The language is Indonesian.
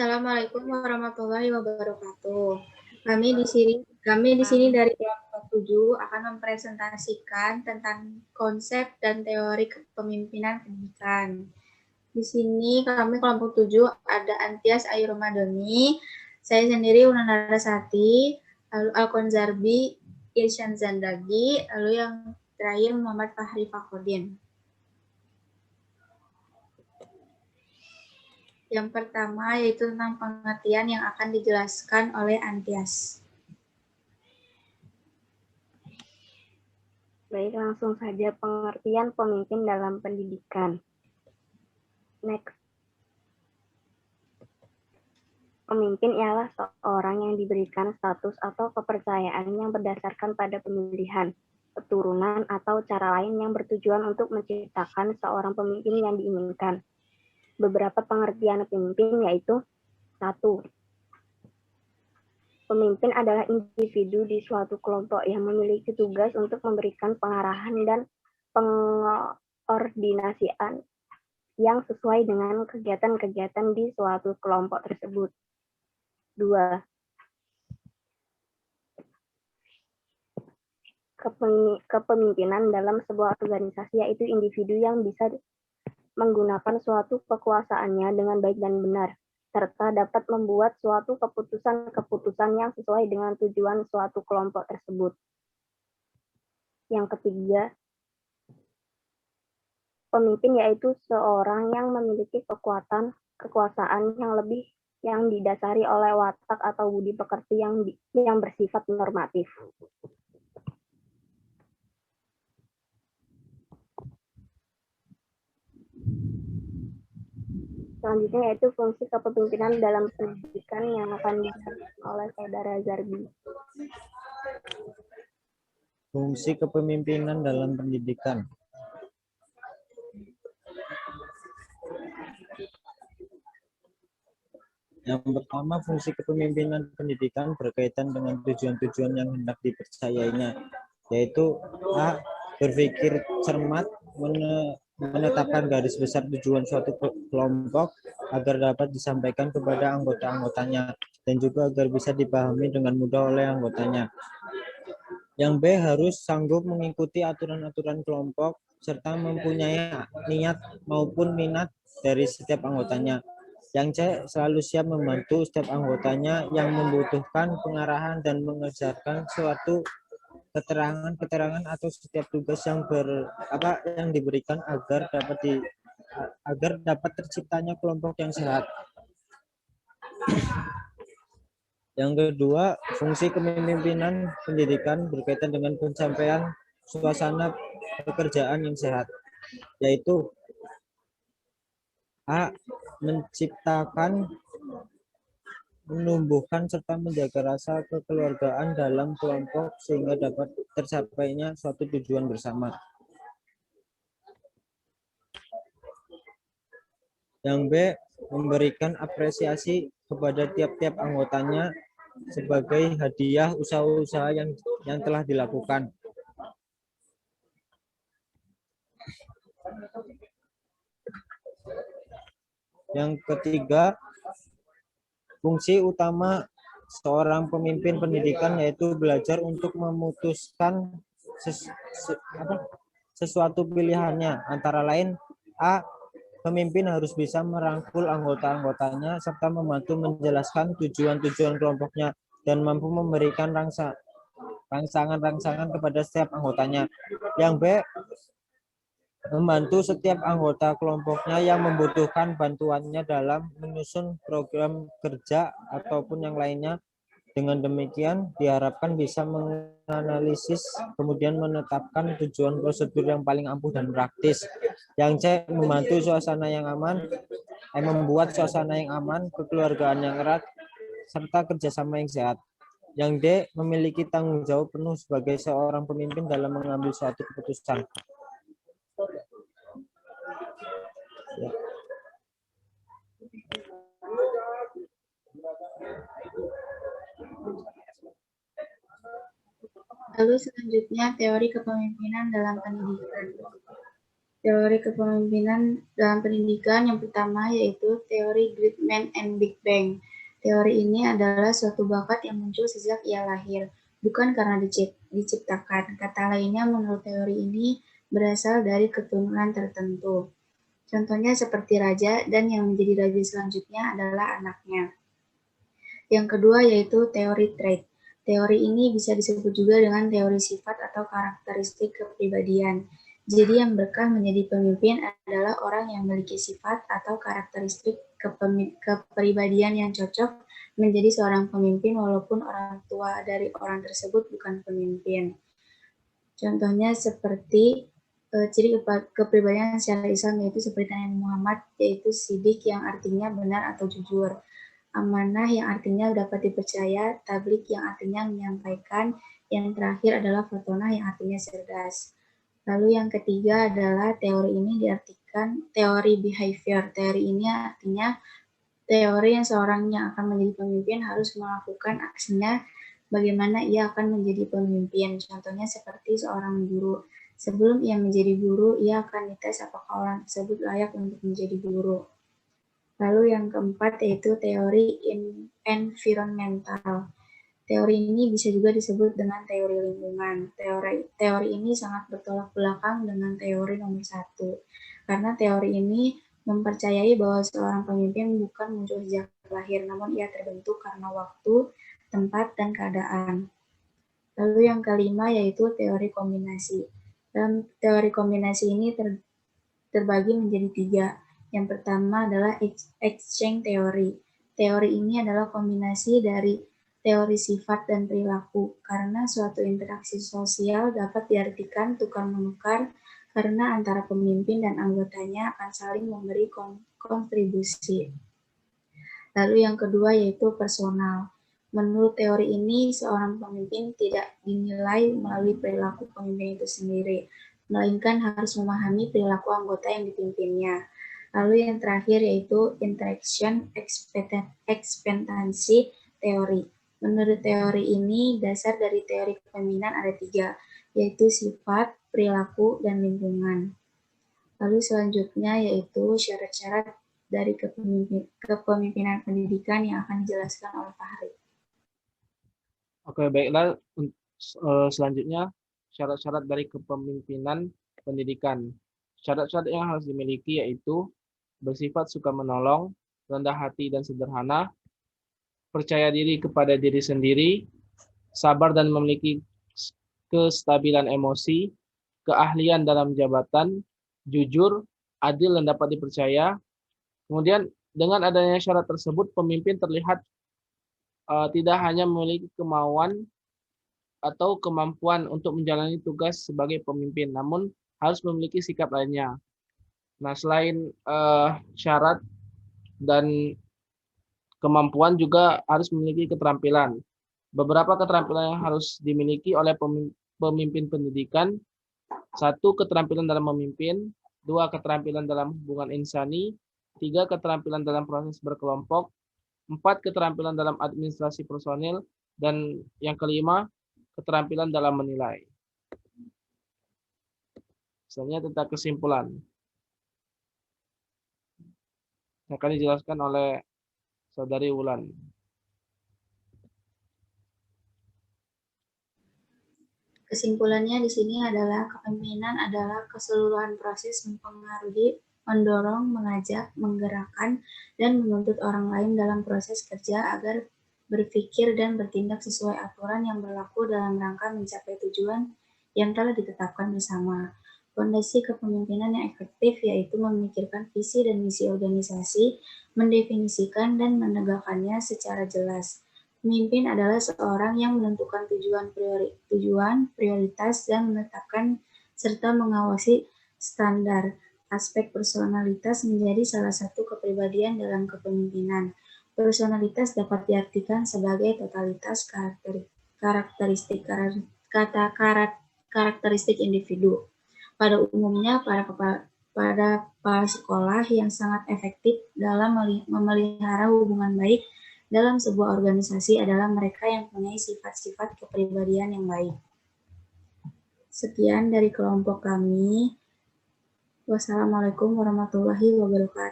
Assalamualaikum warahmatullahi wabarakatuh. Kami di sini dari kelompok 7 akan mempresentasikan tentang konsep dan teori kepemimpinan pendidikan. Di sini kami kelompok 7 ada Antias Ayu Ramadhani, saya sendiri Una Narasati, lalu Alkon Zarbi, Irsyan Zandagi, lalu yang terakhir Muhammad Fahri Fakhodin. Yang pertama yaitu tentang pengertian yang akan dijelaskan oleh Antias. Baik, langsung saja pengertian pemimpin dalam pendidikan. Next. Pemimpin ialah seorang yang diberikan status atau kepercayaan yang berdasarkan pada pemilihan, keturunan, atau cara lain yang bertujuan untuk menciptakan seorang pemimpin yang diinginkan. Beberapa pengertian pemimpin yaitu 1. Pemimpin adalah individu di suatu kelompok yang memiliki tugas untuk memberikan pengarahan dan pengordinasian yang sesuai dengan kegiatan-kegiatan di suatu kelompok tersebut. 2. Kepemimpinan dalam sebuah organisasi yaitu individu yang bisa menggunakan suatu kekuasaannya dengan baik dan benar, serta dapat membuat suatu keputusan-keputusan yang sesuai dengan tujuan suatu kelompok tersebut. Yang ketiga, pemimpin yaitu seorang yang memiliki kekuasaan yang lebih yang didasari oleh watak atau budi pekerti yang bersifat normatif. Selanjutnya yaitu fungsi kepemimpinan dalam pendidikan yang akan dijelaskan oleh Saudara Zarbi. Fungsi kepemimpinan dalam pendidikan. Yang pertama, fungsi kepemimpinan pendidikan berkaitan dengan tujuan-tujuan yang hendak dipercayainya, yaitu A. Berpikir cermat, menetapkan garis besar tujuan suatu kelompok agar dapat disampaikan kepada anggota-anggotanya dan juga agar bisa dipahami dengan mudah oleh anggotanya. Yang B. Harus sanggup mengikuti aturan-aturan kelompok serta mempunyai niat maupun minat dari setiap anggotanya. Yang C. Selalu siap membantu setiap anggotanya yang membutuhkan pengarahan dan mengerjakan suatu keterangan atau setiap tugas yang diberikan agar dapat terciptanya kelompok yang sehat. Yang kedua, fungsi kepemimpinan pendidikan berkaitan dengan pencapaian suasana pekerjaan yang sehat, yaitu A. Menciptakan, menumbuhkan serta menjaga rasa kekeluargaan dalam kelompok sehingga dapat tercapainya suatu tujuan bersama. Yang B. Memberikan apresiasi kepada tiap-tiap anggotanya sebagai hadiah usaha-usaha yang telah dilakukan. Yang ketiga, fungsi utama seorang pemimpin pendidikan yaitu belajar untuk memutuskan sesuatu pilihannya, antara lain A. Pemimpin harus bisa merangkul anggota-anggotanya serta membantu menjelaskan tujuan-tujuan kelompoknya dan mampu memberikan rangsangan-rangsangan kepada setiap anggotanya. Yang B. Membantu setiap anggota kelompoknya yang membutuhkan bantuannya dalam menyusun program kerja ataupun yang lainnya. Dengan demikian diharapkan bisa menganalisis kemudian menetapkan tujuan prosedur yang paling ampuh dan praktis. Yang C. Membantu suasana yang aman, membuat suasana yang aman, kekeluargaan yang erat, serta kerjasama yang sehat. Yang D. Memiliki tanggung jawab penuh sebagai seorang pemimpin dalam mengambil suatu keputusan. Ya. Lalu selanjutnya teori kepemimpinan dalam pendidikan. Teori kepemimpinan dalam pendidikan yang pertama yaitu teori Great Man and Big Bang. Teori ini adalah suatu bakat yang muncul sejak ia lahir, bukan karena diciptakan. Kata lainnya, menurut teori ini berasal dari keturunan tertentu. Contohnya seperti raja, dan yang menjadi raja selanjutnya adalah anaknya. Yang kedua yaitu teori trait. Teori ini bisa disebut juga dengan teori sifat atau karakteristik kepribadian. Jadi yang berkah menjadi pemimpin adalah orang yang memiliki sifat atau karakteristik kepribadian yang cocok menjadi seorang pemimpin walaupun orang tua dari orang tersebut bukan pemimpin. Contohnya seperti ciri kepribadian secara Islam yaitu seperti Nabi Muhammad, yaitu sidik yang artinya benar atau jujur, amanah yang artinya dapat dipercaya, tablik yang artinya menyampaikan, yang terakhir adalah fatonah yang artinya cerdas. Lalu yang ketiga adalah teori ini diartikan teori behavior. Teori ini artinya teori yang seorang yang akan menjadi pemimpin harus melakukan aksinya bagaimana ia akan menjadi pemimpin. Contohnya seperti seorang guru. Sebelum ia menjadi guru, ia akan dites apakah orang tersebut layak untuk menjadi guru. Lalu yang keempat yaitu teori environmental. Teori ini bisa juga disebut dengan teori lingkungan. Teori ini sangat bertolak belakang dengan teori nomor 1, karena teori ini mempercayai bahwa seorang pemimpin bukan muncul sejak lahir, namun ia terbentuk karena waktu, tempat, dan keadaan. Lalu yang kelima yaitu teori kombinasi. Dalam teori kombinasi ini terbagi menjadi 3. Yang pertama adalah exchange theory. Teori ini adalah kombinasi dari teori sifat dan perilaku, karena suatu interaksi sosial dapat diartikan tukar-menukar karena antara pemimpin dan anggotanya akan saling memberi kontribusi. Lalu yang kedua yaitu personal. Menurut teori ini, seorang pemimpin tidak dinilai melalui perilaku pemimpin itu sendiri, melainkan harus memahami perilaku anggota yang dipimpinnya. Lalu yang terakhir yaitu interaction ekspektasi teori. Menurut teori ini, dasar dari teori kepemimpinan ada 3, yaitu sifat, perilaku, dan lingkungan. Lalu selanjutnya yaitu syarat-syarat dari kepemimpinan pendidikan yang akan dijelaskan oleh Pak Hari. Oke, baiklah. Selanjutnya, syarat-syarat dari kepemimpinan pendidikan. Syarat-syarat yang harus dimiliki yaitu bersifat suka menolong, rendah hati dan sederhana, percaya diri kepada diri sendiri, sabar dan memiliki kestabilan emosi, keahlian dalam jabatan, jujur, adil dan dapat dipercaya. Kemudian dengan adanya syarat tersebut, pemimpin terlihat tidak hanya memiliki kemauan atau kemampuan untuk menjalani tugas sebagai pemimpin, namun harus memiliki sikap lainnya. Nah, selain syarat dan kemampuan juga harus memiliki keterampilan. Beberapa keterampilan yang harus dimiliki oleh pemimpin pendidikan. 1, keterampilan dalam memimpin. 2, keterampilan dalam hubungan insani. 3, keterampilan dalam proses berkelompok. 4, keterampilan dalam administrasi personil. Dan yang kelima, keterampilan dalam menilai. Misalnya tentang kesimpulan. Akan dijelaskan oleh Saudari Wulan. Kesimpulannya di sini adalah kepemimpinan adalah keseluruhan proses mempengaruhi, mendorong, mengajak, menggerakkan, dan menuntut orang lain dalam proses kerja agar berpikir dan bertindak sesuai aturan yang berlaku dalam rangka mencapai tujuan yang telah ditetapkan bersama. Fondasi kepemimpinan yang efektif yaitu memikirkan visi dan misi organisasi, mendefinisikan dan menegakkannya secara jelas. Pemimpin adalah seorang yang menentukan tujuan, prioritas, dan menetapkan serta mengawasi standar. Aspek personalitas menjadi salah satu kepribadian dalam kepemimpinan. Personalitas dapat diartikan sebagai totalitas karakteristik individu. Pada umumnya, para sekolah yang sangat efektif dalam memelihara hubungan baik dalam sebuah organisasi adalah mereka yang mempunyai sifat-sifat kepribadian yang baik. Sekian dari kelompok kami. Wassalamualaikum warahmatullahi wabarakatuh.